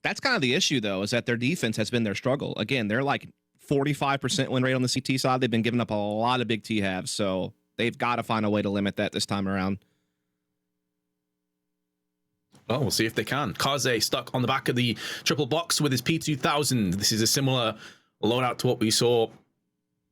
That's kind of the issue, though, is that their defense has been their struggle. Again, they're like 45% win rate on the CT side. They've been giving up a lot of big T-halves, so they've got to find a way to limit that this time around. Well, we'll see if they can. Kaze stuck on the back of the triple box with his P2000. This is a similar loadout to what we saw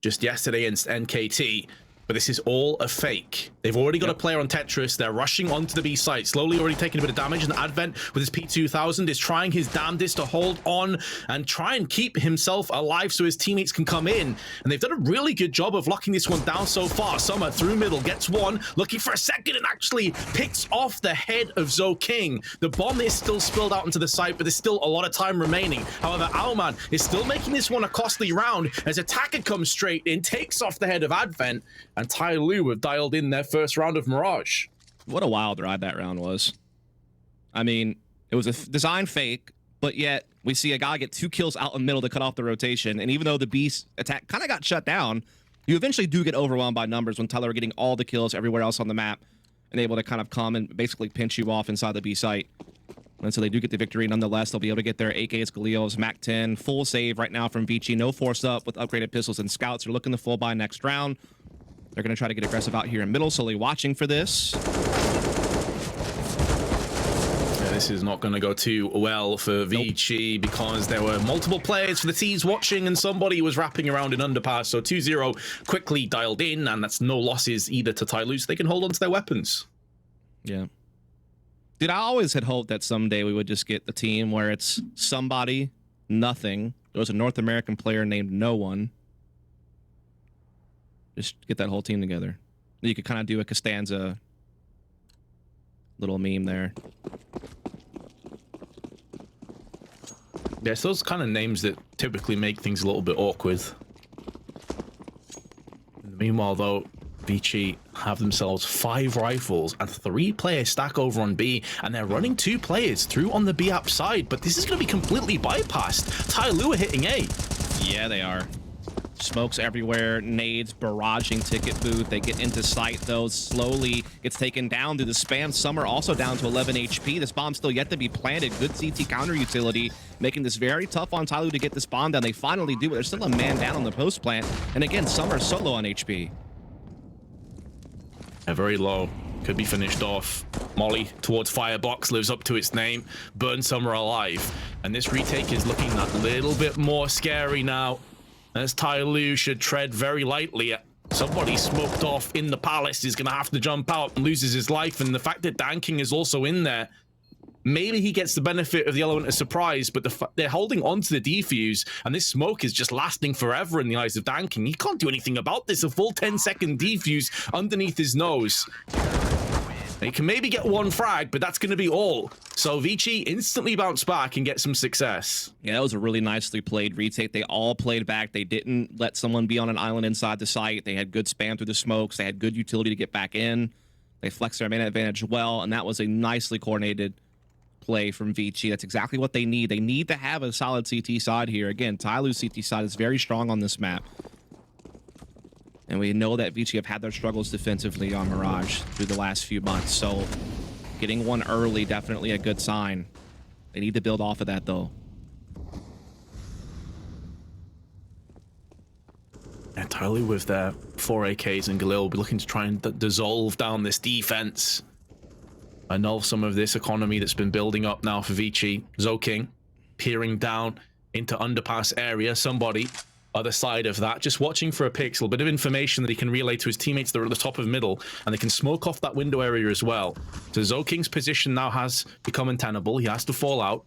just yesterday in NKT. But this is all a fake. They've already got a player on Tetris. They're rushing onto the B site, slowly already taking a bit of damage. And Advent with his P2000 is trying his damnedest to hold on and try and keep himself alive so his teammates can come in. And they've done a really good job of locking this one down so far. Summer through middle, gets one, looking for a second, and actually picks off the head of ZoKing. The bomb is still spilled out into the site, but there's still a lot of time remaining. However, Owlman is still making this one a costly round as Attacker comes straight in, takes off the head of Advent, and Tyloo have dialed in their first round of Mirage. What a wild ride that round was. I mean, it was a design fake, but yet we see a guy get 2 kills out in the middle to cut off the rotation. And even though the Beast attack kind of got shut down, you eventually do get overwhelmed by numbers when Tyler are getting all the kills everywhere else on the map and able to kind of come and basically pinch you off inside the B site. And so they do get the victory. Nonetheless, they'll be able to get their AKs, Galeos, MAC-10, full save right now from Vici. No force up with upgraded pistols and scouts. They're looking to full buy next round. They're going to try to get aggressive out here in middle, slowly watching for this. Yeah, this is not going to go too well for Vici because there were multiple players for the T's watching and somebody was wrapping around in underpass. So 2-0 quickly dialed in, and that's no losses either to Tyloo, so they can hold on to their weapons. Yeah. Dude, I always had hoped that someday we would just get the team where it's somebody, nothing. There was a North American player named No One. Just get that whole team together. You could kind of do a Costanza little meme there. Yes, those kind of names that typically make things a little bit awkward. Meanwhile, though, Vici have themselves 5 rifles and 3 players stack over on B, and they're running 2 players through on the B app side, but this is going to be completely bypassed. Tyloo are hitting A. Yeah, they are. Smokes everywhere, nades, barraging ticket booth. They get into sight, though. Slowly gets taken down through the spam. Summer also down to 11 HP. This bomb still yet to be planted. Good CT counter utility, making this very tough on Tyloo to get this bomb down. They finally do, but there's still a man down on the post plant. And again, Summer solo on HP. Yeah, very low. Could be finished off. Molly towards Firebox lives up to its name. Burn Summer alive. And this retake is looking a little bit more scary now, as Tyloo should tread very lightly. Somebody smoked off in the palace is going to have to jump out and loses his life. And the fact that Danking is also in there, maybe he gets the benefit of the element of surprise, but they're holding on to the defuse, and this smoke is just lasting forever in the eyes of Danking. He can't do anything about this. A full 10-second defuse underneath his nose. They can maybe get 1 frag, but that's going to be all. So Vici instantly bounce back and get some success. Yeah, that was a really nicely played retake. They all played back. They didn't let someone be on an island inside the site. They had good spam through the smokes. They had good utility to get back in. They flexed their main advantage well, and that was a nicely coordinated play from Vici. That's exactly what they need. They need to have a solid CT side here. Again, Tyloo's CT side is very strong on this map. And we know that Vici have had their struggles defensively on Mirage through the last few months. So getting one early, definitely a good sign. They need to build off of that, though. And Tyloo with their 4 AKs and Galil will be looking to try and dissolve down this defense. Annul some of this economy that's been building up now for Vici. ZoKing peering down into underpass area. Somebody other side of that, just watching for a pixel, bit of information that he can relay to his teammates that are at the top of middle, and they can smoke off that window area as well. So ZoKing's position now has become untenable. He has to fall out.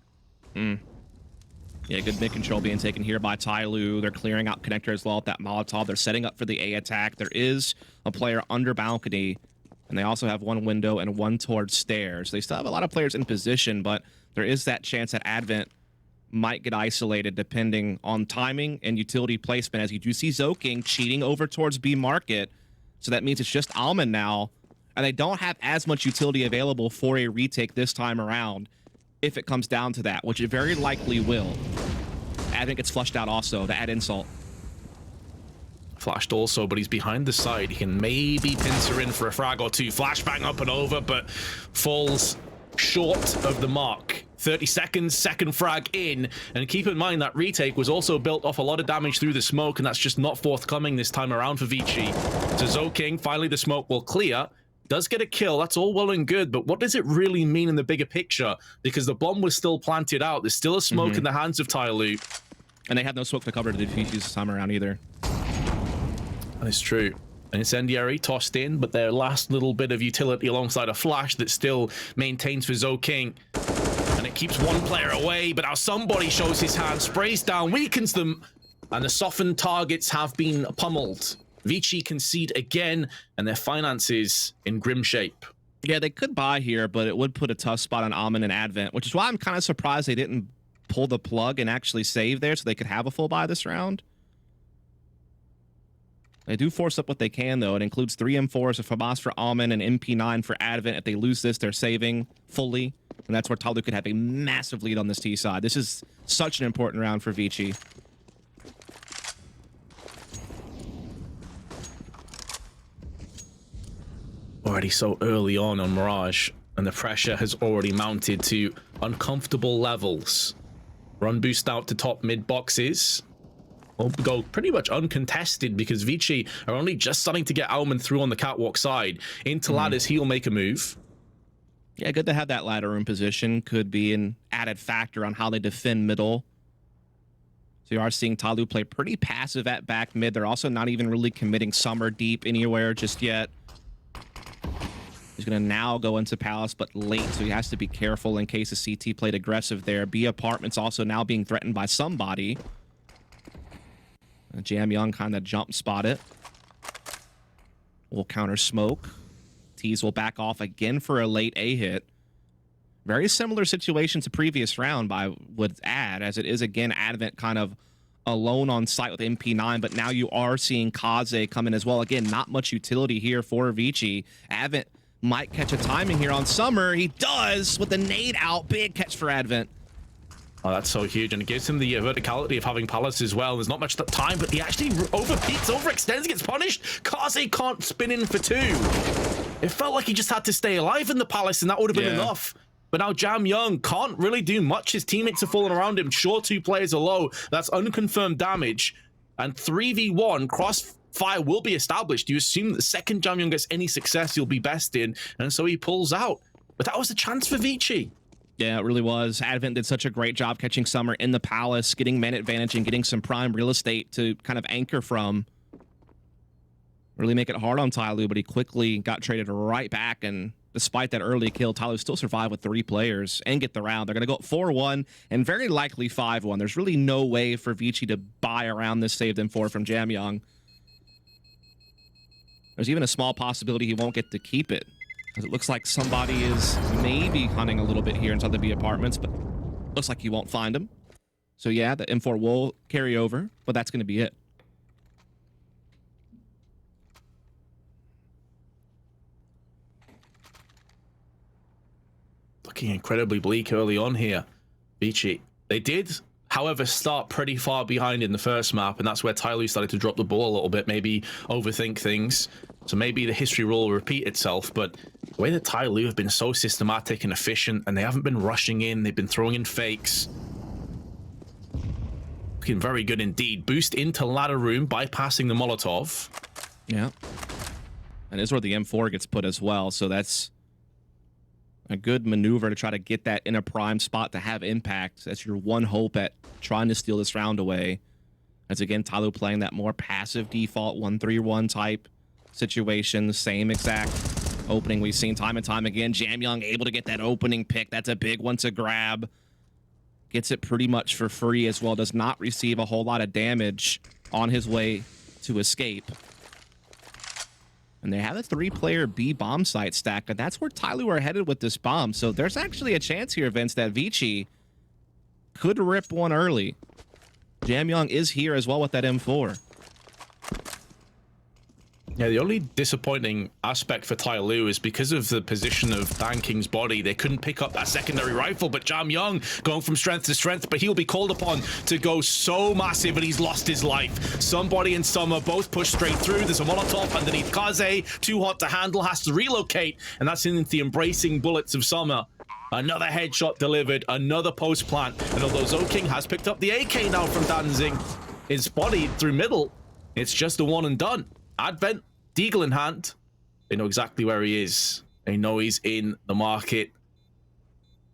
Yeah, good mid control being taken here by Tyloo. They're clearing out connector as well at that Molotov. They're setting up for the A attack. There is a player under balcony, and they also have 1 window and 1 towards stairs. They still have a lot of players in position, but there is that chance that Advent might get isolated depending on timing and utility placement, as you do see ZoKing cheating over towards B market. So that means it's just Alman now, and they don't have as much utility available for a retake this time around if it comes down to that, which it very likely will. Advent gets flushed out also to add insult. Flashed also, but he's behind the side. He can maybe pincer in for a frag or 2. Flashbang up and over, but falls short of the mark. 30 seconds, second frag in. And keep in mind that retake was also built off a lot of damage through the smoke, and that's just not forthcoming this time around for Vici. So Zoking, finally the smoke will clear. Does get a kill, that's all well and good, but what does it really mean in the bigger picture? Because the bomb was still planted out. There's still a smoke in the hands of Tyloo. And they have no smoke to cover the defuse this time around either. That is true. An incendiary tossed in, but their last little bit of utility alongside a flash that still maintains for Zoking. And it keeps one player away, but now somebody shows his hand, sprays down, weakens them, and the softened targets have been pummeled. Vici concede again, and their finances in grim shape. Yeah, they could buy here, but it would put a tough spot on Almond and Advent, which is why I'm kind of surprised they didn't pull the plug and actually save there so they could have a full buy this round. They do force up what they can, though. It includes 3 M4s, a FAMAS for Almond, and MP9 for Advent. If they lose this, they're saving fully, and that's where Tyloo could have a massive lead on this T side. This is such an important round for Vici. Already so early on Mirage, and the pressure has already mounted to uncomfortable levels. Run boost out to top mid boxes. Will go pretty much uncontested because Vici are only just starting to get Almond through on the catwalk side. Into ladders, he'll make a move. Yeah, good to have that ladder room position. Could be an added factor on how they defend middle. So you are seeing Tyloo play pretty passive at back mid. They're also not even really committing Summer deep anywhere just yet. He's going to now go into Palace, but late, so he has to be careful in case the CT played aggressive there. B Apartments also now being threatened by somebody. Jam Young kind of jump spot it. Will counter smoke. Tease will back off again for a late A hit. Very similar situation to previous round, I would add, as it is again Advent kind of alone on site with MP9, but now you are seeing Kaze come in as well. Again, not much utility here for Vici. Advent might catch a timing here on Summer. He does with the nade out. Big catch for Advent. Oh, that's so huge, and it gives him the verticality of having Palace as well. There's not much time, but he actually overpeaks, overextends, gets punished. Kaze can't spin in for 2. It felt like he just had to stay alive in the Palace, and that would have been enough. But now Jam Young can't really do much. His teammates are falling around him. Sure, 2 players are low. That's unconfirmed damage. And 3v1, crossfire will be established. You assume that the second Jam Young gets any success, he'll be best in. And so he pulls out. But that was a chance for Vici. Yeah, it really was. Advent did such a great job catching Summer in the Palace, getting man advantage and getting some prime real estate to kind of anchor from. Really make it hard on Tyloo, but he quickly got traded right back. And despite that early kill, Tyloo still survived with 3 players and get the round. They're going to go 4-1 and very likely 5-1. There's really no way for Vici to buy around this save them 4 from Jam Young. There's even a small possibility he won't get to keep it, because it looks like somebody is maybe hunting a little bit here inside the B Apartments, but looks like you won't find him. So yeah, the M4 will carry over, but that's going to be it. Looking incredibly bleak early on here, Vici. They did, however, start pretty far behind in the first map, and that's where Tyloo started to drop the ball a little bit, maybe overthink things. So maybe the history will repeat itself, but the way that Tyloo have been so systematic and efficient, and they haven't been rushing in, they've been throwing in fakes. Looking very good indeed. Boost into ladder room, bypassing the Molotov. Yeah. And this is where the M4 gets put as well, so that's a good maneuver to try to get that in a prime spot to have impact. That's your one hope at trying to steal this round away. As again, Tyloo playing that more passive default 1-3-1 type situation. Same exact opening we've seen time and time again. Jam Young able to get that opening pick. That's a big one to grab. Gets it pretty much for free as well. Does not receive a whole lot of damage on his way to escape. And they have a 3-player B bomb site stack, and that's where Tyloo are headed with this bomb. So there's actually a chance here, Vince, that Vici could rip one early. Jam Young is here as well with that M4. Yeah, the only disappointing aspect for Tyloo is because of the position of Dan King's body, they couldn't pick up that secondary rifle, but Jam Young going from strength to strength, but he'll be called upon to go so massive, and he's lost his life. Somebody and Summer both push straight through. There's a Molotov underneath Kaze, too hot to handle, has to relocate, and that's in the embracing bullets of Summer. Another headshot delivered, another post plant. And although ZoKing has picked up the AK now from Danzig, his body through middle, it's just a one and done. Advent, Deagle in hand. They know exactly where he is. They know he's in the market.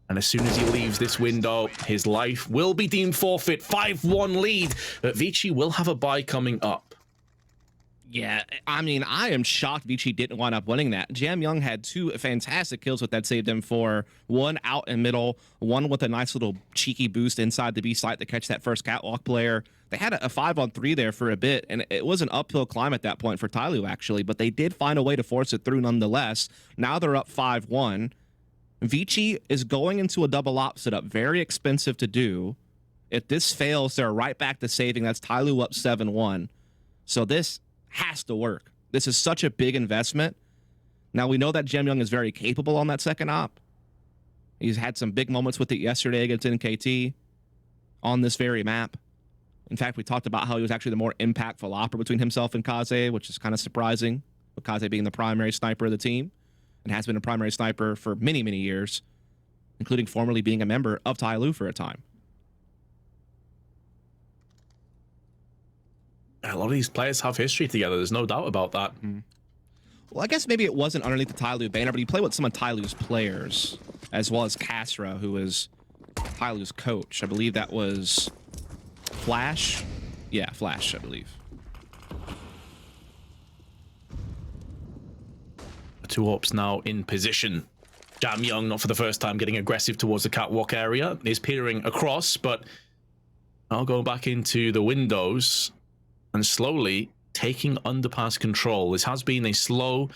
And as soon as he leaves this window, his life will be deemed forfeit. 5-1 lead, but Vici will have a bye coming up. Yeah, I mean, I am shocked Vici didn't wind up winning that. Jam Young had 2 fantastic kills with that saved him for 1 out in middle, 1 with a nice little cheeky boost inside the B site to catch that first catwalk player. They had a 5-on-3 there for a bit, and it was an uphill climb at that point for Tyloo, actually, but they did find a way to force it through nonetheless. Now they're up 5-1. Vici is going into a double op setup, very expensive to do. If this fails, they're right back to saving. That's Tyloo up 7-1. So this has to work. This is such a big investment. Now, we know that Jam Young is very capable on that second op. He's had some big moments with it yesterday against NKT on this very map. In fact, we talked about how he was actually the more impactful opera between himself and Kaze, which is kind of surprising, with Kaze being the primary sniper of the team and has been a primary sniper for many, many years, including formerly being a member of Tyloo for a time. A lot of these players have history together. There's no doubt about that. Well, I guess maybe it wasn't underneath the Tyloo banner, but he played with some of Tyloo's players, as well as Kasra, who is Tyloo's coach. I believe that was Flash. Yeah, Flash, I believe. The 2 ops now in position. Jam Young, not for the first time, getting aggressive towards the catwalk area. Is peering across, but now going back into the windows and slowly taking underpass control. This has been a slow,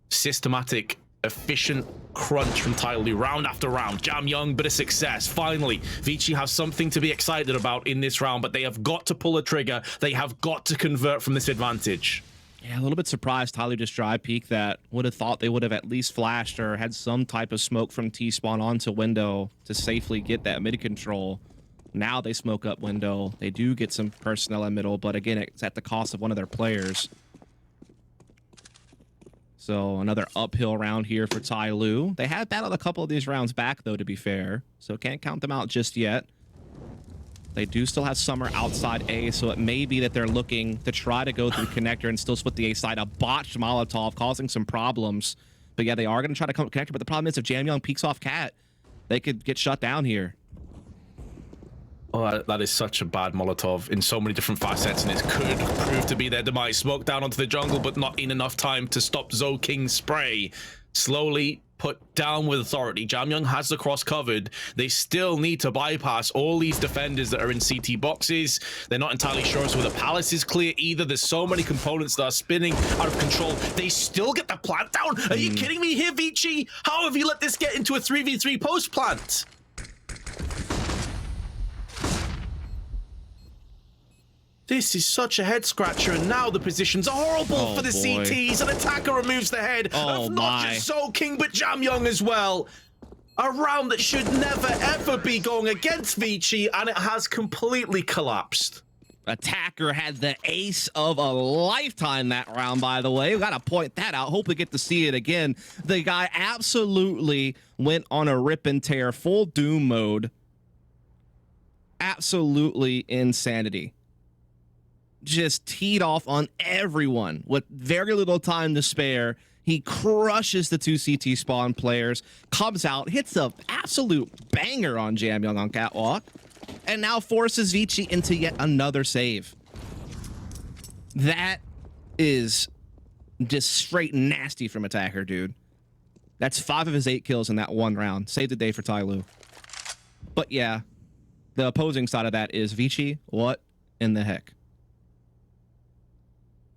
systematic, efficient crunch from Tyloo round after round. Jam Young, bit of success. Finally, Vici have something to be excited about in this round, but they have got to pull a trigger. They have got to convert from this advantage. Yeah, a little bit surprised Tyloo just dry peek that. Would have thought they would have at least flashed or had some type of smoke from T-spawn onto window to safely get that mid control. Now they smoke up window. They do get some personnel in middle, but again, it's at the cost of one of their players. So another uphill round here for Tyloo. They have battled a couple of these rounds back, though, to be fair. So can't count them out just yet. They do still have Summer outside A, so it may be that they're looking to try to go through connector and still split the A side. A botched Molotov causing some problems. But yeah, they are going to try to come to connector. But the problem is if Jam Young peeks off Cat, they could get shut down here. Oh, that is such a bad Molotov in so many different facets, and it could prove to be their demise. Smoke down onto the jungle, but not in enough time to stop ZoKing's spray. Slowly put down with authority. Jam Young has the cross covered. They still need to bypass all these defenders that are in CT boxes. They're not entirely sure as to whether Palace is clear either. There's so many components that are spinning out of control. They still get the plant down. Are you kidding me here, Vici? How have you let this get into a 3v3 post plant? This is such a head scratcher, and now the positions are horrible for the CTs. An attacker removes the head of not just ZoKing, but Jam Young as well. A round that should never, ever be going against Vici, and it has completely collapsed. Attacker had the ace of a lifetime that round, by the way. We got to point that out. Hope we get to see it again. The guy absolutely went on a rip and tear, full Doom mode. Absolutely insanity. Just teed off on everyone with very little time to spare. He crushes the 2 CT spawn players, comes out, hits a absolute banger on Jam Young on catwalk, and now forces Vici into yet another save. That is just straight nasty from Attacker, dude. That's 5 of his 8 kills in that one round. Save the day for Tyloo. But yeah, the opposing side of that is Vici. What in the heck?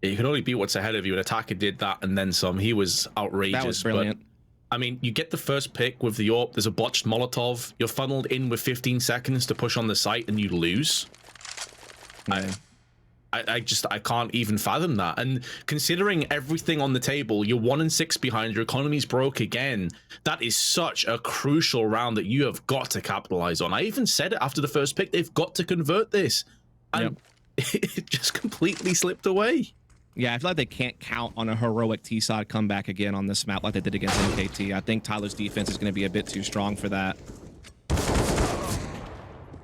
You can only beat what's ahead of you. An attacker did that and then some. He was outrageous. That was brilliant. But, I mean, you get the first pick with the AWP. There's a botched Molotov. You're funneled in with 15 seconds to push on the site and you lose. Yeah. I can't even fathom that. And considering everything on the table, you're 1-6 behind, your economy's broke again. That is such a crucial round that you have got to capitalize on. I even said it after the first pick. They've got to convert this. And it just completely slipped away. Yeah, I feel like they can't count on a heroic T-side comeback again on this map like they did against NKT. I think Tyler's defense is going to be a bit too strong for that.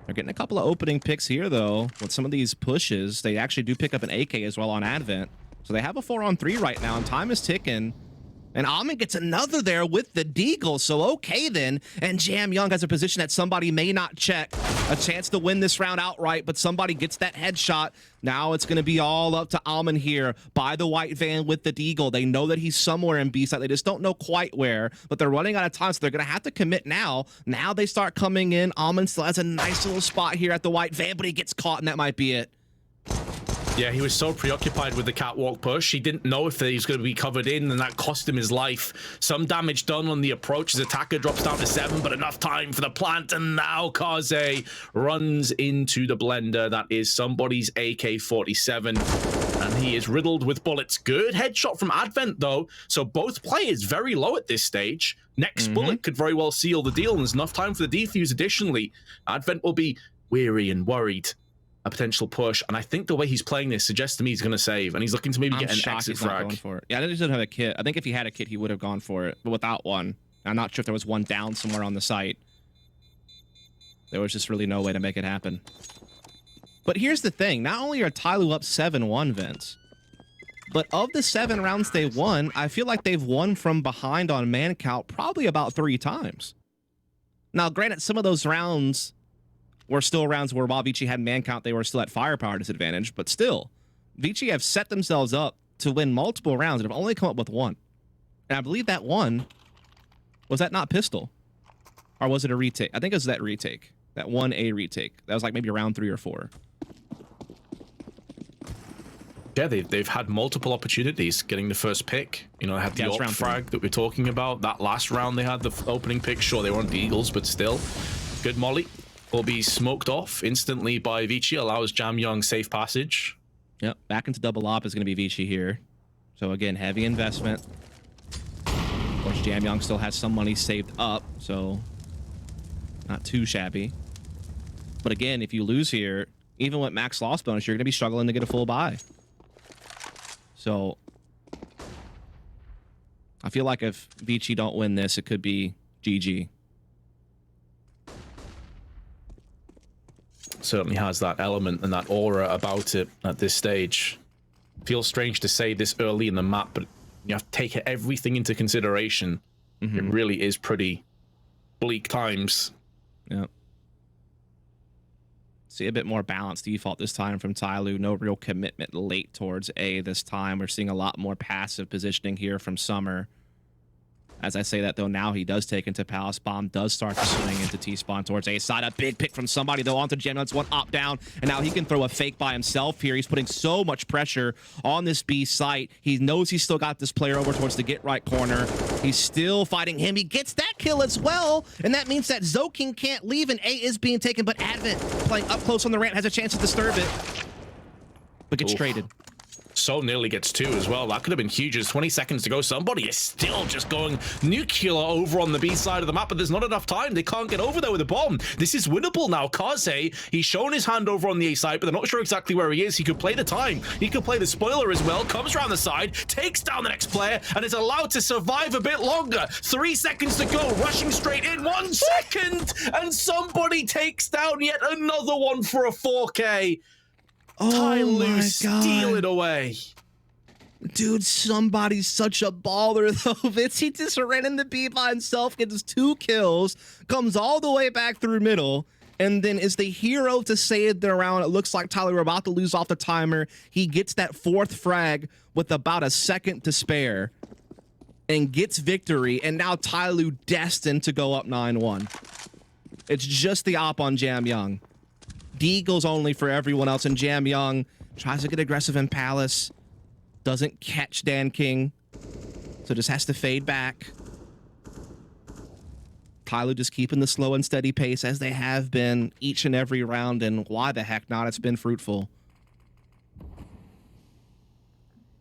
They're getting a couple of opening picks here, though. With some of these pushes, they actually do pick up an AK as well on Advent. So they have a 4-on-3 right now, and time is ticking. And Almond gets another there with the Deagle. So okay then. And Jamyoung has a position that somebody may not check. A chance to win this round outright, but somebody gets that headshot. Now it's going to be all up to Almond here by the white van with the Deagle. They know that he's somewhere in B side. They just don't know quite where, but they're running out of time, so they're going to have to commit now. Now they start coming in. Almond still has a nice little spot here at the white van, but he gets caught, and that might be it. Yeah, he was so preoccupied with the catwalk push, he didn't know if he was going to be covered in, and that cost him his life. Some damage done on the approach. His attacker drops down to 7, but enough time for the plant, and now Kaze runs into the blender. That is somebody's AK-47, and he is riddled with bullets. Good headshot from Advent, though, so both players very low at this stage. Next bullet could very well seal the deal, and there's enough time for the defuse additionally. Advent will be weary and worried. A potential push, and I think the way he's playing this suggests to me he's going to save, and he's looking to maybe get an exit frag. Going for it. Yeah, I think he doesn't have a kit. I think if he had a kit, he would have gone for it, but without one, I'm not sure if there was one down somewhere on the site. There was just really no way to make it happen. But here's the thing: not only are Tyloo up 7-1, Vince, but of the 7 rounds they won, I feel like they've won from behind on man count probably about 3 times. Now, granted, some of those rounds were still rounds where while Vici had man count, they were still at firepower disadvantage, but still, Vici have set themselves up to win multiple rounds and have only come up with one. And I believe that one, was that not pistol? Or was it a retake? I think it was that retake. That 1A retake. That was like maybe round 3 or 4. Yeah, they've had multiple opportunities getting the first pick. You know, they had the AWP frag that we're talking about. That last round they had the opening pick. Sure, they were on the Eagles, but still. Good molly. Will be smoked off instantly by Vici, allows Jamyoung safe passage. Yep, back into double op is going to be Vici here. So again, heavy investment. Of course, Jamyoung still has some money saved up, so not too shabby. But again, if you lose here, even with max loss bonus, you're going to be struggling to get a full buy. So I feel like if Vici don't win this, it could be GG. Certainly has that element and that aura about it at this stage. Feels strange to say this early in the map, but you have to take everything into consideration. It really is pretty bleak times. Yeah. See a bit more balanced default this time from Tyloo. No real commitment late towards A this time. We're seeing a lot more passive positioning here from Summer. As I say that, though, now he does take into Palace. Bomb does start to swing into T-spawn towards A side. A big pick from somebody, though, onto Jam. That's one op down, and now he can throw a fake by himself here. He's putting so much pressure on this B site. He knows he's still got this player over towards the get right corner. He's still fighting him. He gets that kill as well, and that means that Zoking can't leave, and A is being taken, but Advent, playing up close on the ramp, has a chance to disturb it, but gets traded. So nearly gets 2 as well. That could have been huge. There's 20 seconds to go. Somebody is still just going nuclear over on the B side of the map, but there's not enough time. They can't get over there with a bomb. This is winnable now. Kaze, he's shown his hand over on the A side, but they're not sure exactly where he is. He could play the time. He could play the spoiler as well. Comes around the side, takes down the next player, and is allowed to survive a bit longer. 3 seconds to go. Rushing straight in. 1 second, and somebody takes down yet another one for a 4K. Oh Tyloo steal it away. Dude, somebody's such a baller, though. Vince, he just ran in the B by himself, gets 2 kills, comes all the way back through middle, and then is the hero to save the round. It looks like Tyloo about to lose off the timer. He gets that 4th frag with about a second to spare and gets victory, and now Tyloo destined to go up 9-1. It's just the op on Jamyoung. Deagle's only for everyone else, and Jamyoung tries to get aggressive in Palace. Doesn't catch Dan King, so just has to fade back. Tyloo just keeping the slow and steady pace as they have been each and every round, and why the heck not? It's been fruitful.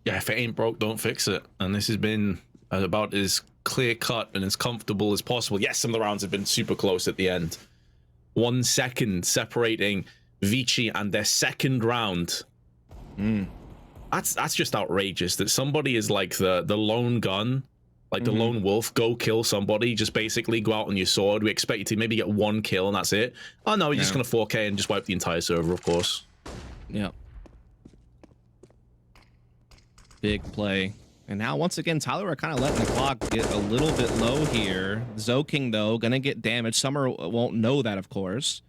Yeah, if it ain't broke, don't fix it. And this has been about as clear-cut and as comfortable as possible. Yes, some of the rounds have been super close at the end. 1 second separating Vici and their second round. That's just outrageous that somebody is like the lone gun, like the lone wolf, go kill somebody, just basically go out on your sword. We expect you to maybe get one kill and that's it. Oh no, you're just gonna 4K and just wipe the entire server, of course. Yep. Big play. And now, once again, Tyler are kind of letting the clock get a little bit low here. Zoking, though, going to get damaged. Summer won't know that, of course.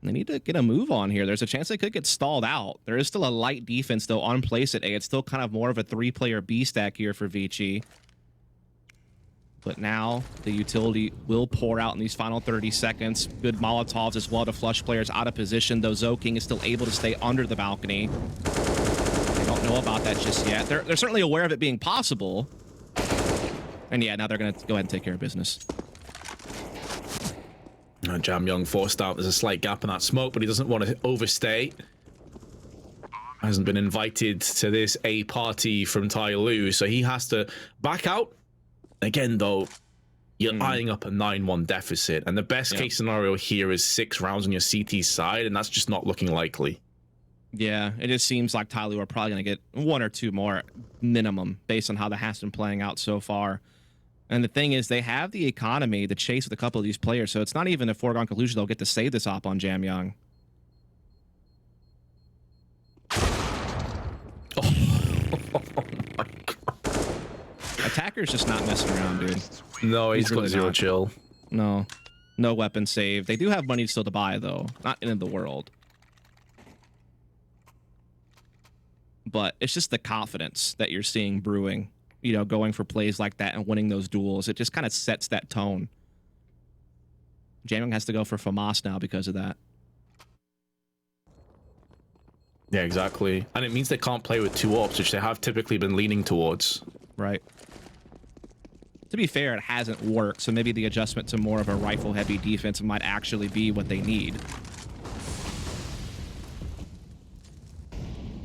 They need to get a move on here. There's a chance they could get stalled out. There is still a light defense, though, on place at A. It's still kind of more of a 3-player B stack here for Vici. But now the utility will pour out in these final 30 seconds. Good Molotovs as well to flush players out of position, though Zoking is still able to stay under the balcony. They don't know about that just yet. They're certainly aware of it being possible. And yeah, now they're going to go ahead and take care of business. Jamyung forced out. There's a slight gap in that smoke, but he doesn't want to overstay. Hasn't been invited to this A party from Tai Lu, so he has to back out. Again, though, you're eyeing up a 9-1 deficit, and the best case scenario here is 6 rounds on your CT side, and that's just not looking likely. Yeah, it just seems like Ty Lu are probably going to get 1 or 2 more minimum based on how that has been playing out so far. And the thing is, they have the economy to chase with a couple of these players, so it's not even a foregone conclusion they'll get to save this op on Jamyung. Oh my god. Attacker's just not messing around, dude. No, he's really got zero not. chill. No. No weapon save. They do have money still to buy, though. Not in the world. But it's just the confidence that you're seeing brewing. You know, going for plays like that and winning those duels. It just kind of sets that tone. Jamyung has to go for FAMAS now because of that. Yeah, exactly. And it means they can't play with 2 AWPs, which they have typically been leaning towards. Right. To be fair, it hasn't worked, so maybe the adjustment to more of a rifle-heavy defense might actually be what they need.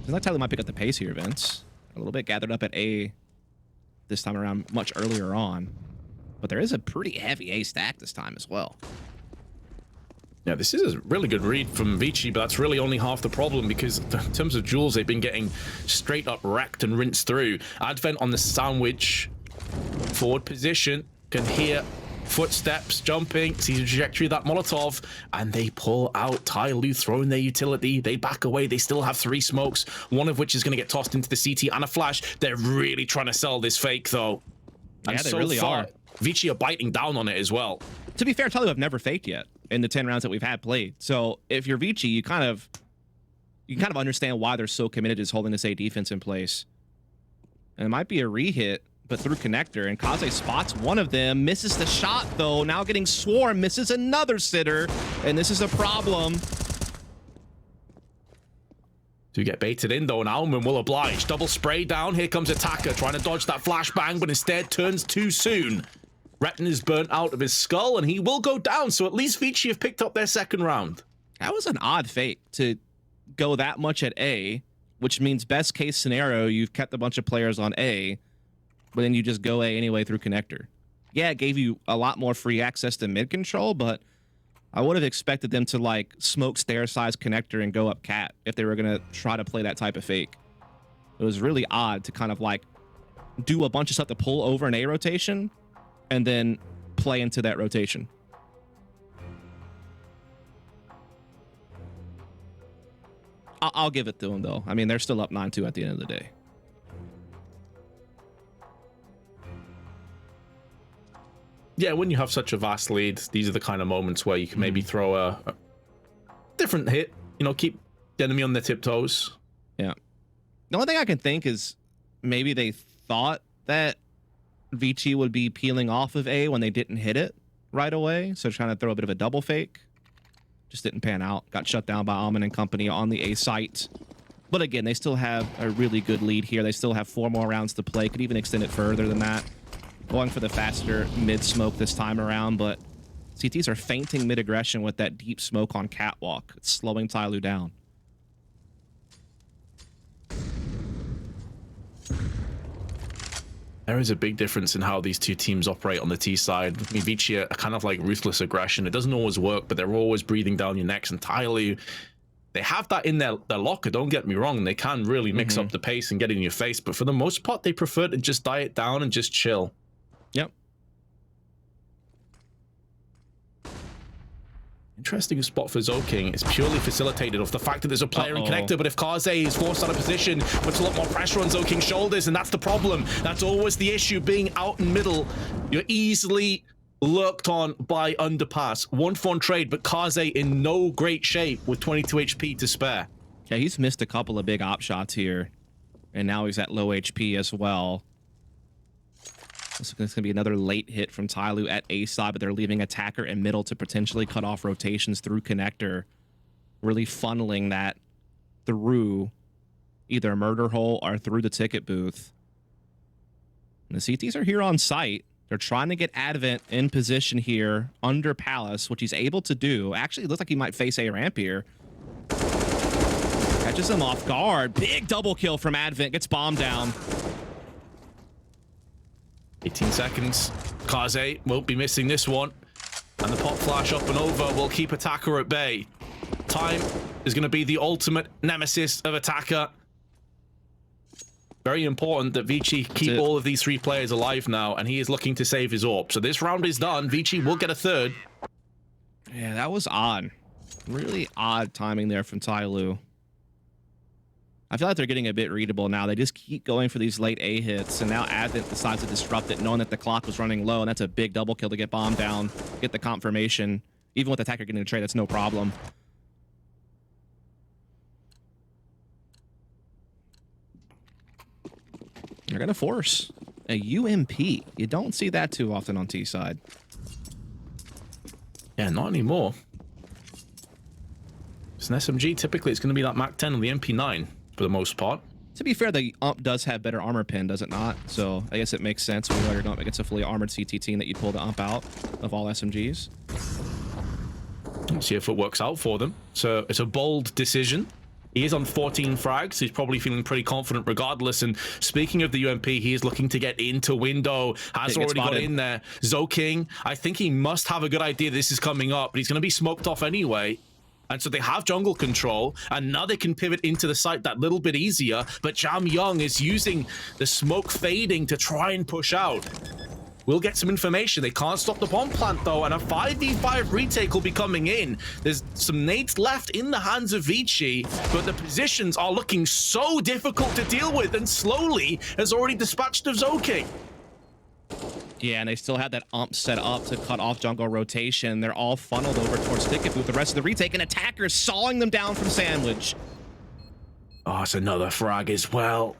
Seems like Tyler might pick up the pace here, Vince. A little bit gathered up at A this time around, much earlier on. But there is a pretty heavy A stack this time as well. Yeah, this is a really good read from Vici, but that's really only half the problem because in terms of duels, they've been getting straight up wrecked and rinsed through. Advent on the sandwich, forward position, can hear footsteps jumping, sees the trajectory of that Molotov, and they pull out. Tai Lu throwing their utility. They back away. They still have 3 smokes, one of which is going to get tossed into the CT and a flash. They're really trying to sell this fake, though. Yeah, and they so really far, are. Vici are biting down on it as well. To be fair, Tai Lu have never faked yet in the 10 rounds that we've had played. So if you're Vici, you can kind of understand why they're so committed to holding this A defense in place. And it might be a re-hit, but through connector, and Kaze spots one of them, misses the shot though, now getting swarmed, misses another sitter, and this is a problem. To get baited in though, and Alman will oblige. Double spray down, here comes Attacker, trying to dodge that flashbang, but instead turns too soon. Retin is burnt out of his skull, and he will go down, so at least Vici have picked up their 2nd round. That was an odd fate to go that much at A, which means best case scenario, you've kept a bunch of players on A, but then you just go A anyway through connector. Yeah, it gave you a lot more free access to mid control, but I would have expected them to like smoke stair size connector and go up cat if they were going to try to play that type of fake. It was really odd to kind of like do a bunch of stuff to pull over an A rotation and then play into that rotation. I'll give it to them, though. I mean, they're still up 9-2 at the end of the day. Yeah, when you have such a vast lead, these are the kind of moments where you can maybe throw a different hit, you know, keep the enemy on their tiptoes. Yeah. The only thing I can think is maybe they thought that Vici would be peeling off of A when they didn't hit it right away. So trying to throw a bit of a double fake. Just didn't pan out. Got shut down by Alman and company on the A site. But again, they still have a really good lead here. They still have 4 more rounds to play. Could even extend it further than that. Going for the faster mid-smoke this time around, but CTs are feinting mid-aggression with that deep smoke on Catwalk. It's slowing Tai Lu down. There is a big difference in how these 2 teams operate on the T side. I mean, Vici are kind of like ruthless aggression. It doesn't always work, but they're always breathing down your necks. And Tai Lu, They have that in their locker, don't get me wrong. They can really mix up the pace and get in your face, but for the most part, they prefer to just diet down and just chill. Yep. Interesting spot for Zoking. It's purely facilitated off the fact that there's a player in connector, but if Kaze is forced out of position, puts a lot more pressure on Zoking's shoulders, and that's the problem. That's always the issue, being out in middle. You're easily lurked on by underpass. 1-for-1 trade, but Kaze in no great shape with 22 HP to spare. Yeah, he's missed a couple of big op shots here, and now he's at low HP as well. This is going to be another late hit from Tyloo at A side, but they're leaving attacker in middle to potentially cut off rotations through connector, really funneling that through either murder hole or through the ticket booth. And the CTs are here on site. They're trying to get Advent in position here under Palace, which he's able to do. Actually, it looks like he might face a ramp here. Catches him off guard. Big double kill from Advent. Gets bombed down. 18 seconds. Kaze won't be missing this one. And the pop flash up and over will keep attacker at bay. Time is going to be the ultimate nemesis of attacker. Very important that Vici keep all of these 3 players alive now, and he is looking to save his AWP. So this round is done. Vici will get a third. Yeah, that was odd. Really odd timing there from Tyloo. I feel like they're getting a bit readable now. They just keep going for these late A hits, and now Advent decides to disrupt it, knowing that the clock was running low, and that's a big double kill to get bombed down, get the confirmation. Even with attacker getting a trade, that's no problem. They're going to force a UMP. You don't see that too often on T side. Yeah, not anymore. It's an SMG. Typically, it's going to be that MAC-10 and the MP9 for the most part. To be fair, the UMP does have better armor pin, does it not? So I guess it makes sense when you're going against a fully armored CT team that you pull the UMP out of all SMGs. Let's see if it works out for them. So it's a bold decision. He is on 14 frags, so he's probably feeling pretty confident regardless. And speaking of the UMP, he is looking to get into window. Has already got in there. Zoking, I think he must have a good idea this is coming up, but he's going to be smoked off anyway. And so they have jungle control, and now they can pivot into the site that little bit easier. But Jam Young is using the smoke fading to try and push out. We'll get some information. They can't stop the bomb plant, though, and a 5v5 retake will be coming in. There's some nades left in the hands of Vici, but the positions are looking so difficult to deal with, and slowly has already dispatched of Zoking. Yeah, and they still have that UMP set up to cut off jungle rotation. They're all funneled over towards ticket booth. The rest of the retake, and attackers sawing them down from Sandwich. Oh, it's another frag as well.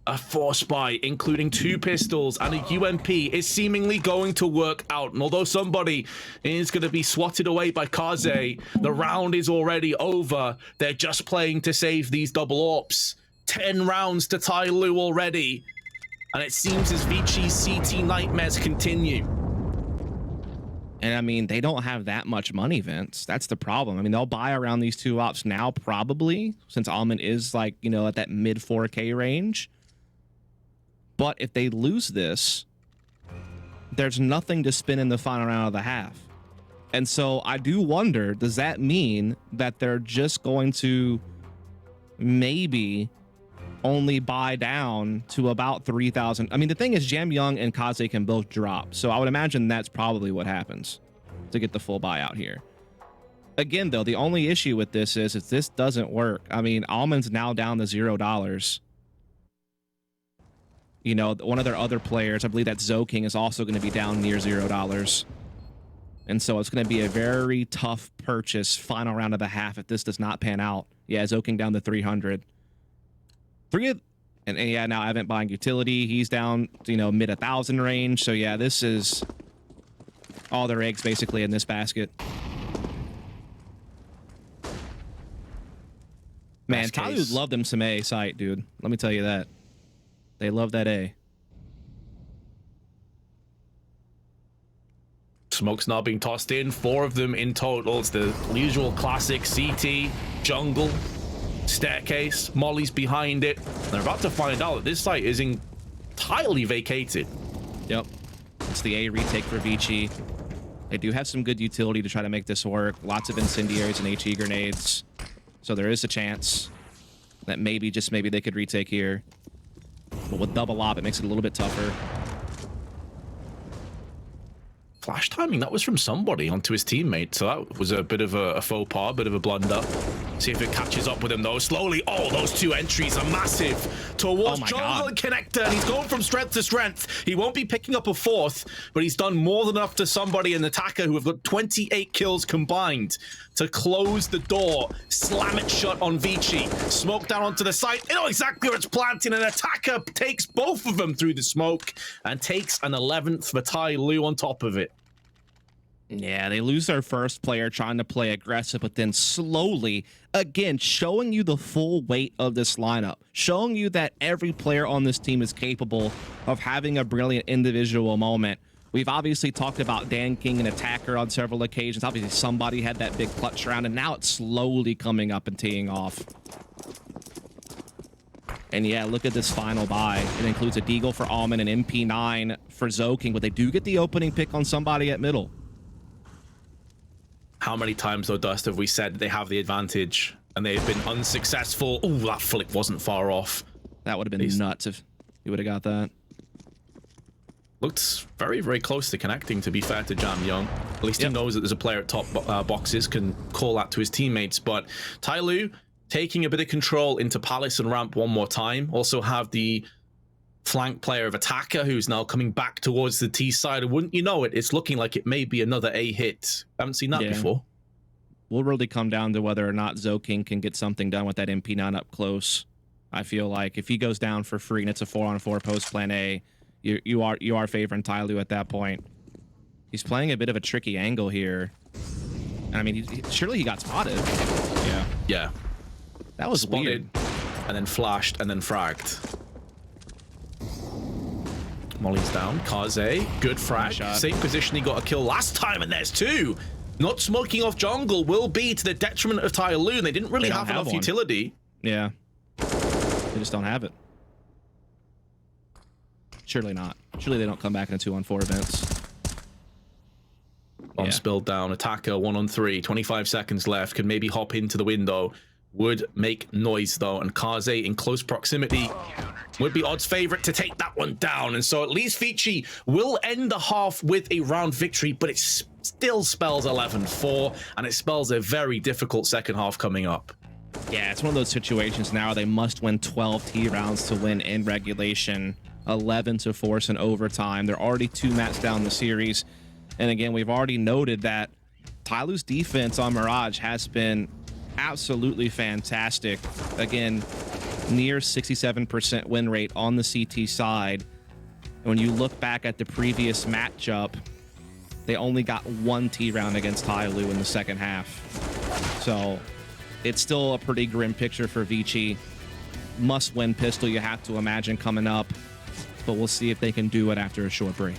A 4-spy, including 2 pistols and a UMP, is seemingly going to work out. And although somebody is going to be swatted away by Kaze, the round is already over. They're just playing to save these double AWPs. 10 rounds to Tyloo already. And it seems as Vici's CT nightmares continue. And I mean, they don't have that much money, Vince. That's the problem. I mean, they'll buy around these 2 ops now, probably, since Almond is like, you know, at that mid 4K range. But if they lose this, there's nothing to spin in the final round of the half. And so I do wonder, does that mean that they're just going to maybe only buy down to about 3,000? I mean, the thing is, Jam Young and Kaze can both drop. So I would imagine that's probably what happens to get the full buyout here. Again, though, the only issue with this is if this doesn't work, I mean, Almond's now down to $0. You know, one of their other players, I believe that Zoking, is also going to be down near $0. And so it's going to be a very tough purchase final round of the half if this does not pan out. Yeah, Zoking down to 300. And yeah, now Advent buying utility. He's down, you know, mid 1,000 range. So yeah, this is all their eggs basically in this basket. Man, Tyloo love them some A site, dude. Let me tell you that. They love that A. Smoke's now being tossed in. 4 of them in total. It's the usual classic CT, jungle, staircase. Molly's behind it. They're about to find out that this site is entirely vacated. Yep. It's the A retake for Vici. They do have some good utility to try to make this work. Lots of incendiaries and HE grenades. So there is a chance that maybe, just maybe, they could retake here. But with double op, it makes it a little bit tougher. Flash timing, that was from somebody onto his teammate, so that was a bit of a faux pas, a bit of a blunder. See if it catches up with him though, slowly. Oh, those two entries are massive towards Jungle and Connector, and he's going from strength to strength. He won't be picking up a fourth, but he's done more than enough to somebody in the Attacker who have got 28 kills combined to close the door, slam it shut on Vici. Smoke down onto the site, you know exactly where it's planting, and Attacker takes both of them through the smoke and takes an 11th for Tyloo on top of it. Yeah, they lose their first player trying to play aggressive, but then slowly, again, showing you the full weight of this lineup, showing you that every player on this team is capable of having a brilliant individual moment. We've obviously talked about Dan King and Attacker on several occasions. Obviously, somebody had that big clutch round, and now it's slowly coming up and teeing off. And yeah, look at this final buy. It includes a Deagle for Almond and MP9 for Zoking, but they do get the opening pick on somebody at middle. How many times, though, Dust, have we said they have the advantage and they've been unsuccessful? Oh, that flick wasn't far off. That would have been nuts if you would have got that. Looked very, very close to connecting, to be fair to Jam Young. At least he knows that there's a player at top boxes, can call that to his teammates. But Tyloo taking a bit of control into Palace and ramp one more time. Also have the flank player of Attacker who's now coming back towards the T side, and wouldn't you know it, it's looking like it may be another A hit. Haven't seen that before. Will really come down to whether or not Zoking can get something done with that MP9 up close. I feel like if he goes down for free and it's a 4-on-4 post plan A, you are favoring Tyloo at that point. He's playing a bit of a tricky angle here. I mean, surely he got spotted. Yeah. That was spotted, weird. And then flashed and then fragged. Molly's down. Kaze, good frag. Same position he got a kill last time, and there's two. Not smoking off jungle will be to the detriment of Tyloo, and they didn't really have enough utility. Yeah. They just don't have it. Surely not. Surely they don't come back in a 2-on-4 events. Bomb spilled down. Attacker 1-on-3. 25 seconds left. Could maybe hop into the window. Would make noise though, and Kaze in close proximity would be odds favorite to take that one down. And so at least Vici will end the half with a round victory, but it still spells 11-4, and it spells a very difficult second half coming up. Yeah, it's one of those situations now they must win 12 T rounds to win in regulation, 11 to force in overtime. They're already 2 mats down the series. And again, we've already noted that Tyloo's defense on Mirage has been absolutely fantastic. Again, near 67% win rate on the CT side. And when you look back at the previous matchup, they only got 1 T round against Tyloo in the second half. So it's still a pretty grim picture for Vici. Must win pistol, you have to imagine, coming up. But we'll see if they can do it after a short break.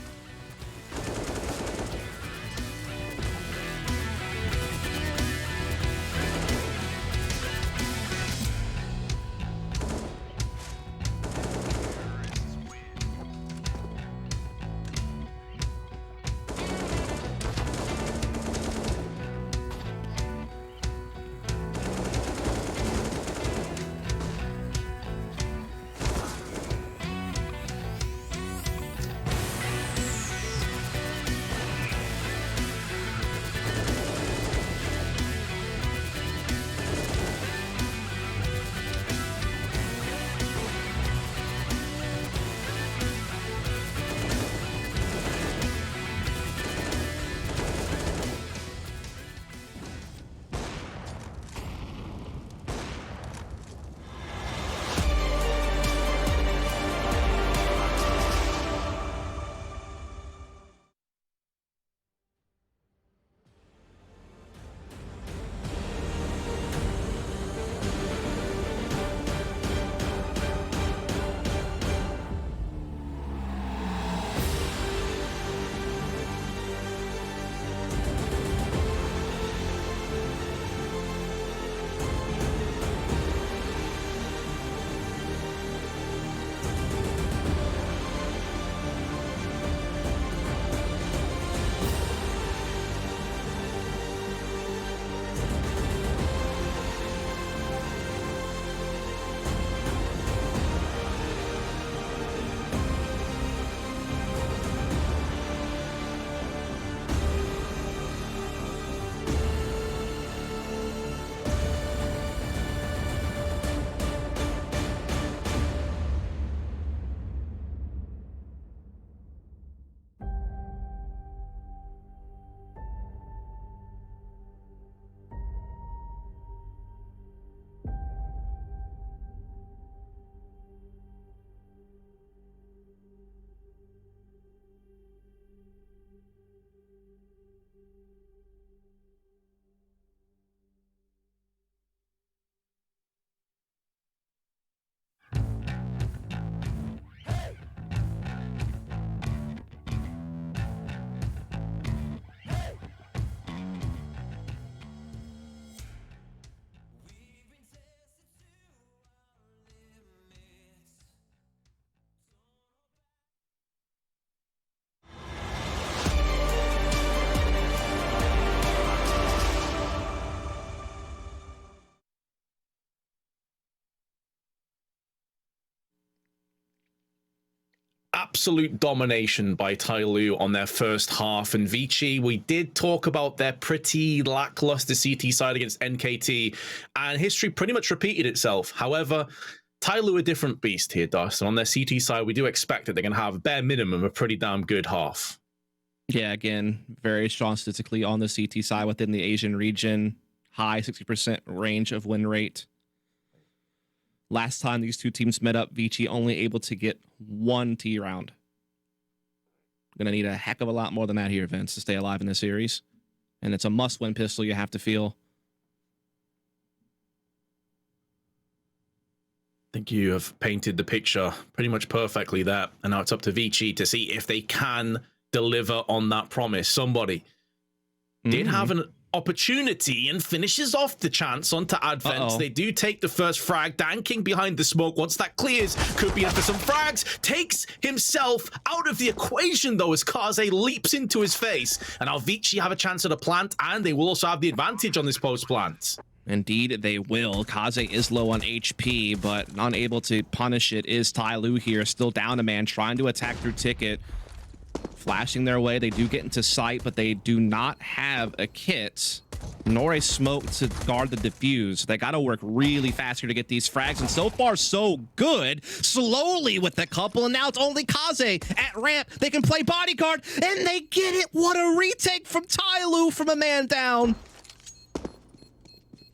absolute domination by Tyloo on their first half, and Vici, we did talk about their pretty lackluster CT side against NKT, and history pretty much repeated itself. However, Tyloo a different beast here, Dustin. On their CT side, we do expect that they're going to have bare minimum a pretty damn good half. Yeah, again, very strong statistically on the CT side within the Asian region. High 60% range of win rate. Last time these two teams met up, Vici only able to get 1 T round. Gonna need a heck of a lot more than that here, Vince, to stay alive in this series. And it's a must-win pistol you have to feel. I think you have painted the picture pretty much perfectly there. And now it's up to Vici to see if they can deliver on that promise. Somebody did have an opportunity and finishes off the chance onto Advent. They do take the first frag. Danking behind the smoke. Once that clears, could be in for some frags. Takes himself out of the equation, though, as Kaze leaps into his face. And now Vici have a chance at a plant, and they will also have the advantage on this post plant. Indeed, they will. Kaze is low on HP, but unable to punish it is Tyloo here. Still down a man, trying to attack through Ticket. Flashing their way. They do get into sight, but they do not have a kit nor a smoke to guard the defuse. They got to work really fast here to get these frags, and so far so good. Slowly with the couple, and now it's only Kaze at ramp. They can play bodyguard, and they get it. What a retake from Tyloo from a man down.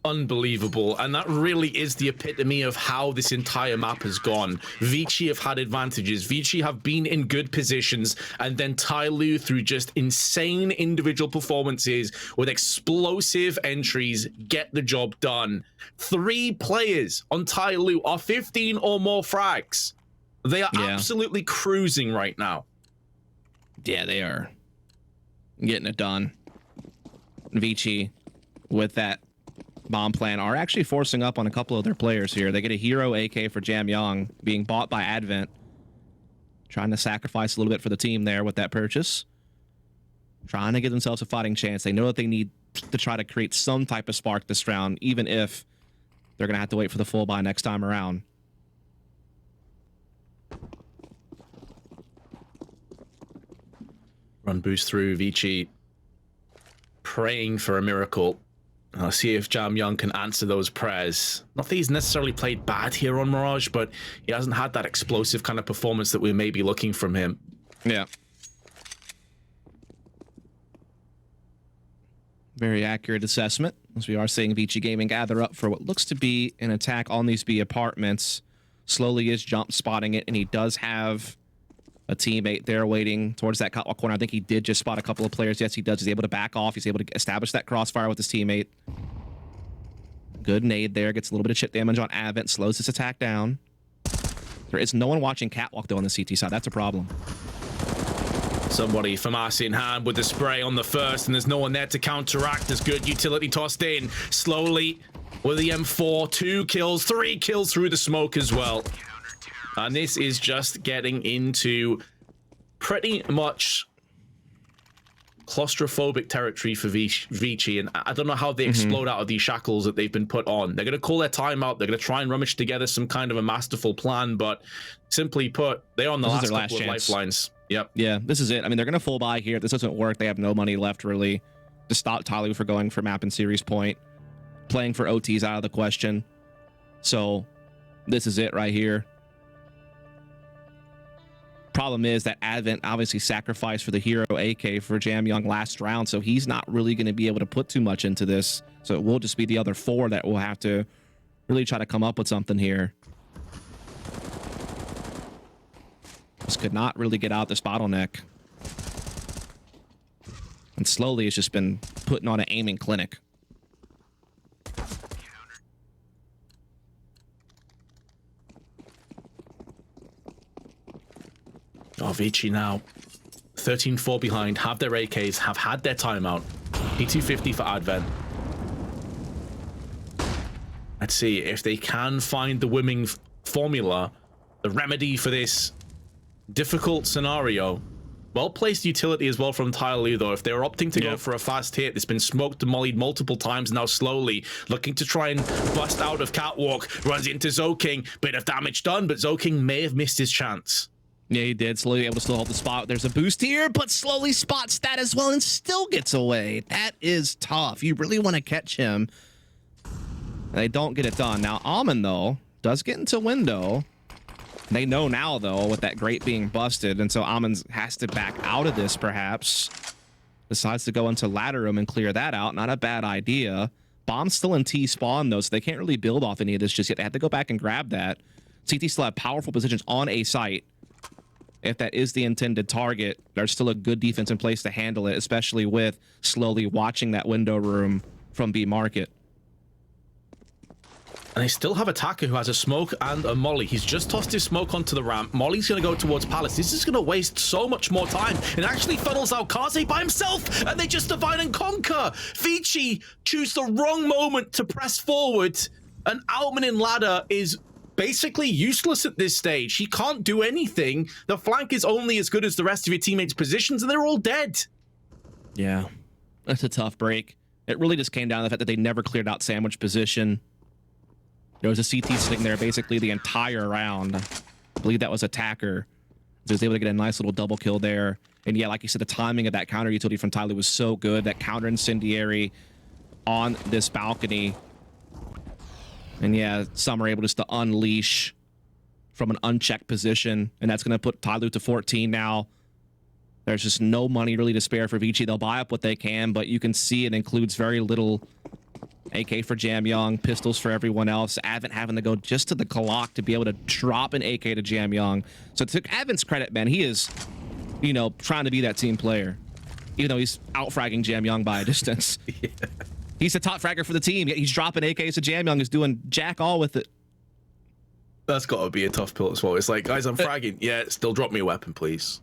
Unbelievable, and that really is the epitome of how this entire map has gone. Vici have had advantages, Vici have been in good positions, and then Tyloo, through just insane individual performances with explosive entries, get the job done. 3 players on Tyloo are 15 or more frags. They are absolutely cruising right now. Yeah, they are getting it done. Vici with that bomb plan are actually forcing up on a couple of their players here. They get a hero AK for Jamyang being bought by Advent. Trying to sacrifice a little bit for the team there with that purchase. Trying to give themselves a fighting chance. They know that they need to try to create some type of spark this round, even if they're going to have to wait for the full buy next time around. Run boost through, Vici praying for a miracle. I'll see if Jamyang can answer those prayers. Not that he's necessarily played bad here on Mirage, but he hasn't had that explosive kind of performance that we may be looking from him. Yeah. Very accurate assessment, as we are seeing Vici Gaming gather up for what looks to be an attack on these B apartments. Slowly is jump spotting it, and he does have a teammate there waiting towards that catwalk corner. I think he did just spot a couple of players. Yes, he does. He's able to back off. He's able to establish that crossfire with his teammate. Good nade there. Gets a little bit of chip damage on Advent. Slows this attack down. There is no one watching catwalk, though, on the CT side. That's a problem. Somebody FAMAS in hand with the spray on the first, and there's no one there to counteract. There's good utility tossed in. Slowly with the M4. 2 kills, 3 kills through the smoke as well. And this is just getting into pretty much claustrophobic territory for Vici, and I don't know how they explode out of these shackles that they've been put on. They're going to call their timeout. They're going to try and rummage together some kind of a masterful plan, but simply put, they're on the last couple of lifelines. Yep. Yeah, this is it. I mean, they're going to full buy here. If this doesn't work, they have no money left, really, to stop Tyloo for going for map and series point. Playing for OT's out of the question. So this is it right here. Problem is that Advent obviously sacrificed for the hero AK for Jamyang last round, so he's not really going to be able to put too much into this. So it will just be the other 4 that will have to really try to come up with something here. Just could not really get out this bottleneck. And slowly it's just been putting on an aiming clinic. Oh, Vici now 13-4 behind, have their AKs, have had their timeout. P250 for Advent. Let's see if they can find the winning formula, the remedy for this difficult scenario. Well-placed utility as well from Tyloo, though. If they're opting to go for a fast hit, it's been smoked and mollied multiple times now. Slowly looking to try and bust out of catwalk, runs into Zoking. Bit of damage done, but Zoking may have missed his chance. Yeah, he did. Slowly able to still hold the spot. There's a boost here, but slowly spots that as well and still gets away. That is tough. You really want to catch him. They don't get it done. Now, Almond, though, does get into window. They know now, though, with that grate being busted, and so Almond has to back out of this, perhaps. Decides to go into ladder room and clear that out. Not a bad idea. Bomb's still in T-spawn, though, so they can't really build off any of this just yet. They have to go back and grab that. CT still have powerful positions on A site. If that is the intended target, there's still a good defense in place to handle it, especially with slowly watching that window room from B market. And they still have Attacker who has a smoke and a molly. He's just tossed his smoke onto the ramp. Molly's going to go towards Palace. This is going to waste so much more time. It actually funnels out Kaze by himself, and they just divide and conquer. Vici choose the wrong moment to press forward, and Outman in ladder is basically useless at this stage. He can't do anything. The flank is only as good as the rest of your teammates' positions, and they're all dead. Yeah, that's a tough break. It really just came down to the fact that they never cleared out sandwich position. There was a CT sitting there basically the entire round. I believe that was Attacker. He was able to get a nice little double kill there. And yeah, like you said, the timing of that counter utility from Tyler was so good. That counter incendiary on this balcony. And yeah, some are able just to unleash from an unchecked position. And that's going to put Tyler to 14 now. There's just no money really to spare for Vici. They'll buy up what they can, but you can see it includes very little. AK for Jam Young, pistols for everyone else. Advent having to go just to the clock to be able to drop an AK to Jam Young. So to Advent's credit, man, he is, you know, trying to be that team player, even though he's out-fragging Jam Young by a distance. Yeah. He's the top fragger for the team, yet he's dropping AKs to Jam Young, is doing jack all with it. That's got to be a tough pill as well. It's like, guys, I'm fragging. Yeah, still drop me a weapon, please.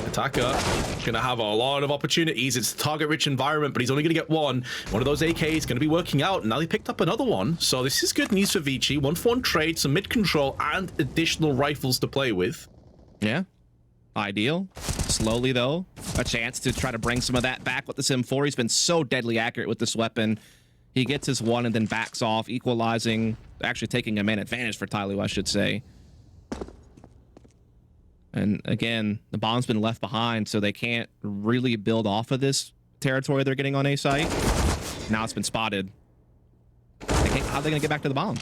Attacker gonna have a lot of opportunities. It's a target-rich environment, but he's only gonna get one. One of those AKs gonna be working out, and now they picked up another one. So this is good news for Vici. 1-for-1 trade, some mid-control, and additional rifles to play with. Yeah, ideal. Slowly, though, a chance to try to bring some of that back with this M4. He's been so deadly accurate with this weapon. He gets his one and then backs off, equalizing, actually taking a man advantage for Tyloo, I should say. And again, the bomb's been left behind, so they can't really build off of this territory they're getting on A site. Now it's been spotted. How are they going to get back to the bomb?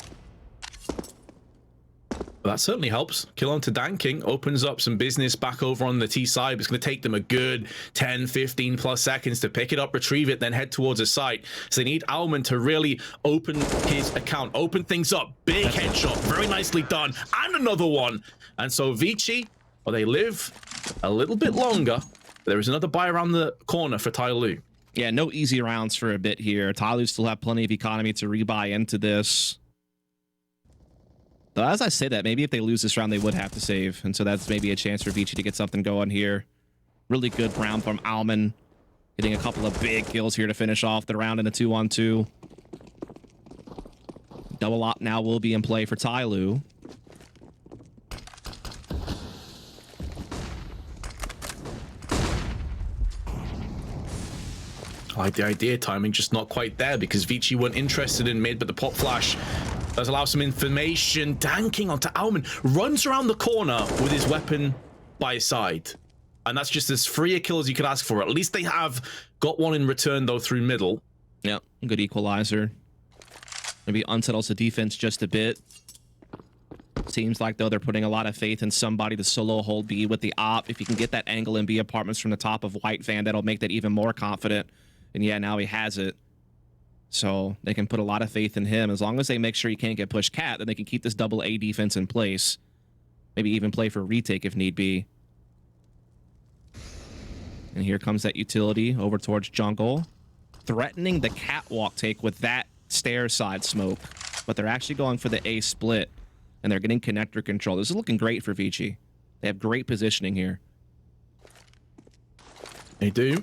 Well, that certainly helps. Kill on to Danking opens up some business back over on the T side. It's going to take them a good 10, 15 plus seconds to pick it up, retrieve it, then head towards a site. So they need Alman to really open his account, open things up. Big headshot, very nicely done. And another one. And so Vici, well, they live a little bit longer. There is another buy around the corner for Tyloo. Yeah, no easy rounds for a bit here. Tyloo still have plenty of economy to rebuy into this. Though as I say that, maybe if they lose this round, they would have to save. And so that's maybe a chance for Vici to get something going here. Really good round from Alman. Getting a couple of big kills here to finish off the round in a 2-on-2. Double op now will be in play for Tyloo. I like the idea, timing just not quite there because Vici weren't interested in mid, but the pop flash does allow some information. Danking onto Alman, runs around the corner with his weapon by his side. And that's just as free a kill as you could ask for. At least they have got one in return, though, through middle. Yep, good equalizer. Maybe unsettles the defense just a bit. Seems like, though, they're putting a lot of faith in somebody to solo hold B with the op. If you can get that angle in B apartments from the top of White Van, that'll make that even more confident. And yeah, now he has it. So they can put a lot of faith in him. As long as they make sure he can't get pushed cat, then they can keep this double A defense in place. Maybe even play for a retake if need be. And here comes that utility over towards jungle. Threatening the catwalk take with that stair side smoke. But they're actually going for the A split. And they're getting connector control. This is looking great for Vici. They have great positioning here. They do.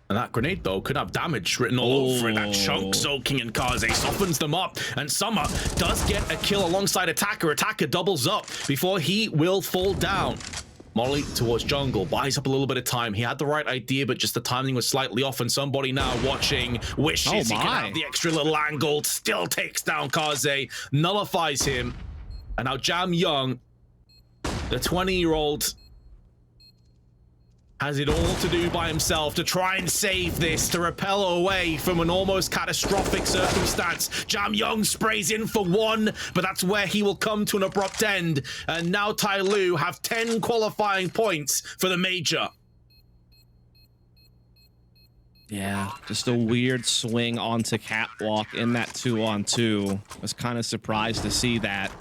And that grenade, though, could have damage written all over it. That chunk soaking in Kaze softens them up. And Summer does get a kill alongside Attacker. Attacker doubles up before he will fall down. Molly towards jungle, buys up a little bit of time. He had the right idea, but just the timing was slightly off. And somebody now watching wishes he can have the extra little angle. Still takes down Kaze, nullifies him. And now Jam Young, the 20-year-old, has it all to do by himself to try and save this, to repel away from an almost catastrophic circumstance. Jam Young sprays in for one, but that's where he will come to an abrupt end. And now Tyloo have 10 qualifying points for the major. Yeah, just a weird swing onto Catwalk in that 2-on-2. I was kind of surprised to see that.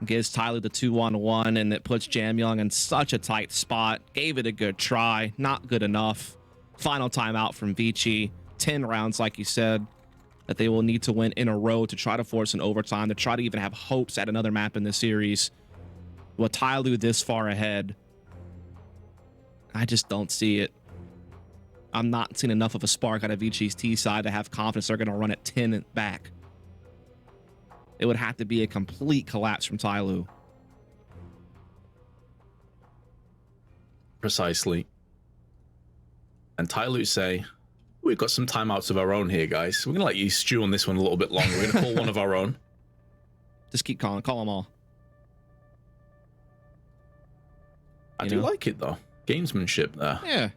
Gives Tyloo the 2-on-1, and it puts Jam Young in such a tight spot. Gave it a good try, not good enough. Final timeout from Vici. 10 rounds, like you said, that they will need to win in a row to try to force an overtime, to try to even have hopes at another map in the series. With Tyloo this far ahead, I just don't see it. I'm not seeing enough of a spark out of Vici's T side to have confidence they're going to run at 10 back. It would have to be a complete collapse from Tyloo. Precisely. And Tyloo say, we've got some timeouts of our own here, guys. We're going to let you stew on this one a little bit longer. We're going to call one of our own. Just keep calling. Call them all. I do like it, though. Gamesmanship there. Yeah.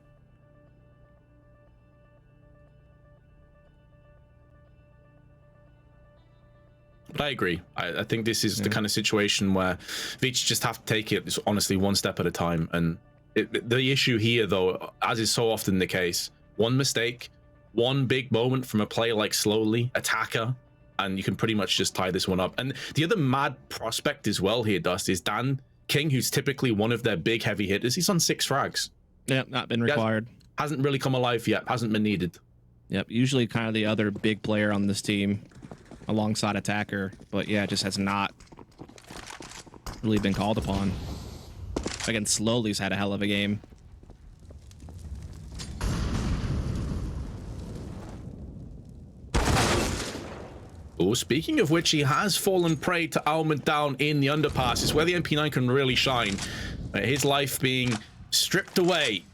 But I agree. I think this is the kind of situation where Vici just have to take it, honestly, one step at a time. And the issue here, though, as is so often the case, one mistake, one big moment from a player like Slowly, attacker, and you can pretty much just tie this one up. And the other mad prospect as well here, Dust, is Dan King, who's typically one of their big heavy hitters. He's on 6 frags. Yep, not been required. Hasn't really come alive yet. Hasn't been needed. Yep, usually kind of the other big player on this team alongside attacker, but yeah, just has not really been called upon. Again, Slowly's had a hell of a game. Oh, speaking of which, he has fallen prey to Almond down in the underpass. It's where the MP9 can really shine. His life being stripped away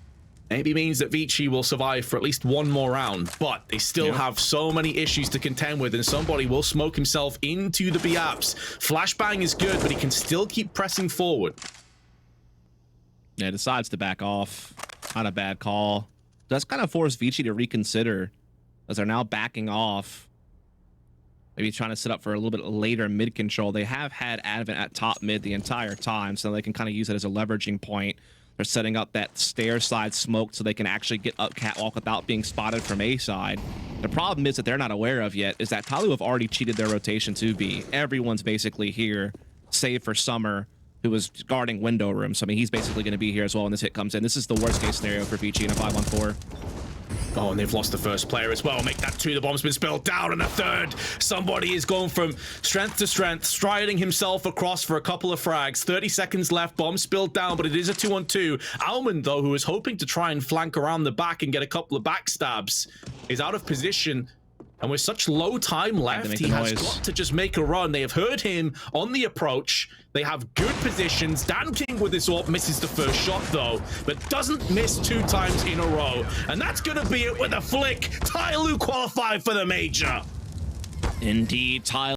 maybe means that Vici will survive for at least one more round, but they still have so many issues to contend with, and somebody will smoke himself into the Biaps. Flashbang is good, but he can still keep pressing forward. Yeah, decides to back off. Not a bad call. Does kind of force Vici to reconsider, as they're now backing off. Maybe trying to set up for a little bit later mid control. They have had Advent at top mid the entire time, so they can kind of use it as a leveraging point. They're setting up that stair side smoke so they can actually get up Catwalk without being spotted from A side. The problem is that they're not aware of yet is that Tyloo have already cheated their rotation to B. Everyone's basically here, save for Summer, who was guarding window room. So, I mean, he's basically going to be here as well when this hit comes in. This is the worst case scenario for Vici in a 5-on-4. Oh, and they've lost the first player as well. Make that 2. The bomb's been spilled down, and a 3rd. Somebody is going from strength to strength, striding himself across for a couple of frags. 30 seconds left. Bomb spilled down, but it is a 2-on-2. Almond, though, who is hoping to try and flank around the back and get a couple of backstabs, is out of position. And with such low time left, he has got to just make a run. They have heard him on the approach. They have good positions. Dan King with this AWP misses the first shot, though, but doesn't miss 2 times in a row. And that's going to be it with a flick. Tyloo qualified for the major. Indeed, Tyloo.